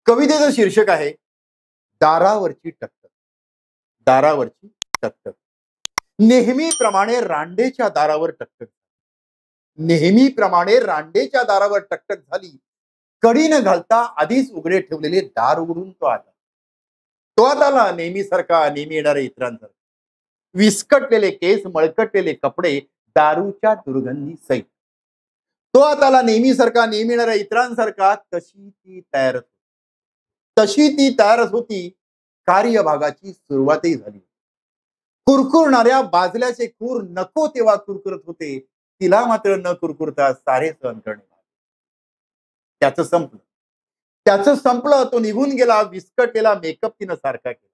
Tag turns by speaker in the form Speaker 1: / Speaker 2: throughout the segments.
Speaker 1: कवितेचं शीर्षक आहे दारावरची टकटक. दारावरची टकटक. नेहमीप्रमाणे रांडेच्या दारावर टकटक. नेहमीप्रमाणे रांडेच्या दारावर टकटक झाली. कडी न घालता आधीच उघडे ठेवलेले दार उघडून तो आला. तो आला नेहमीसारखा, नेहमी येणाऱ्या इतरांसारखा. विस्कटलेले केस, मळकटलेले कपडे, दारूच्या दुर्गंधी सहित. तो आला नेहमीसारखा, नेहमी येणाऱ्या इतरांसारखा. तशी ती तयारच होती. कार्यभागाची सुरुवातही झाली. कुरकुरणाऱ्या बाजल्याचे खूर नको तेव्हा कुरकुरत होते. तिला मात्र न कुरकुरता सारे सहन करणे. त्याचं संपलं. तो निघून गेला. विस्कटलेला मेकअप तिनं सारखा केला.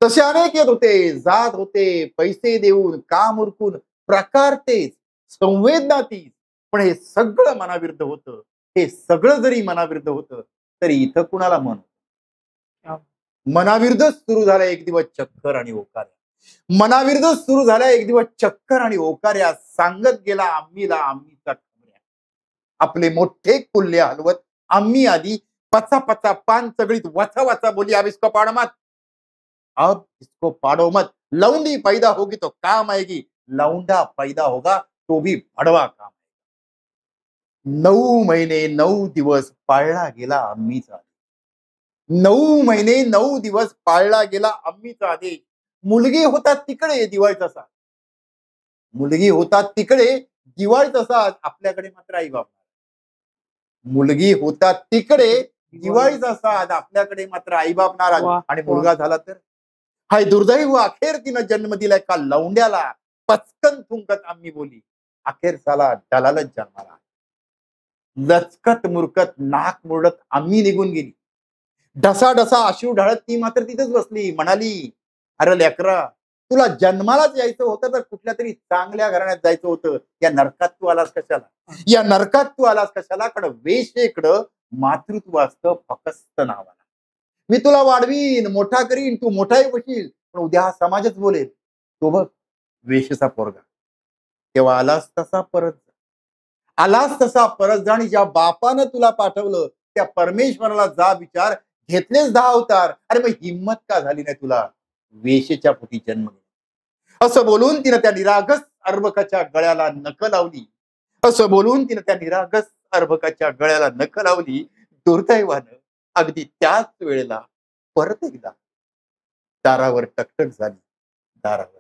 Speaker 1: तसे अनेक येत होते, जात होते, पैसे देऊन, काम उरकून, प्रकार तेच, संवेदना तीच. पण हे सगळं मनाविरुद्ध होतं. हे सगळं जरी मनाविरुद्ध होतं तरी इथं कुणाला मनाविरुद्ध सुरू झाला एक दिवस चक्कर आणि ओकाऱ्या. मनाविरुद्ध सुरू झाल्या एक दिवस चक्कर आणि ओकाऱ्या. सांगत गेला आम्हीला आम्हीचा खबऱ्या. आपले मोठे कुल्ले हलवत आम्ही आधी पचा पचा पान चगळीत वाचा वाचा बोली अब इसको पाड़ो मत. लौंडी पैदा होगी तो काम आएगी, लौंडा पैदा होगा तो भी भड़वा काम. 9 महिने 9 दिवस पाळला गेला आम्हीचा. 9 महिने 9 दिवस पाळला गेला आम्हीचा आदेश. मुलगी होता तिकडे दिवाळीचा साज. मुलगी होता तिकडे दिवाळीचा साज. आपल्याकडे मात्र आई बाप. मुलगी होता तिकडे दिवाळीचा साज. आपल्याकडे मात्र आई बाप नाराज. आणि मुलगा झाला तर हाय दुर्दैव. अखेर तिनं जन्म दिलाय का लौंड्याला. पचकन थुंकत आम्ही बोली. अखेर साला दलालच जन्माला. लचकत मुरकत नाक मुरडत आम्ही निघून गेली. ढसा ढसा अश्रू ढाळत ती मात्र तिथेच बसली. म्हणाली, अरे लेकरा, तुला जन्मालाच यायचं होतं तर कुठल्या तरी चांगल्या घराण्यात जायचं होतं. या नरकात तू आलास कशाला? कारण वेशेकडं मातृत्व असतं फकस्त नावाला. मी तुला वाढवीन, मोठा करीन, तू मोठाही होशील, पण उद्या हा समाजच बोलेल, तो बघ वेशचा पोरगा. तेव्हा आलास तसा परत जा. आणि ज्या बापानं तुला पाठवलं त्या परमेश्वराला जा विचार. घेतलेच 10 अवतार. अरे मग हिंमत का झाली नाही तुला वेशेच्या पोटी जन्म. असं बोलून तिनं त्या निरागस अर्भकाच्या गळ्याला नख लावली. दुर्दैवानं अगदी त्याच वेळेला परत एकदा दारावर टकटक झाली. दारावर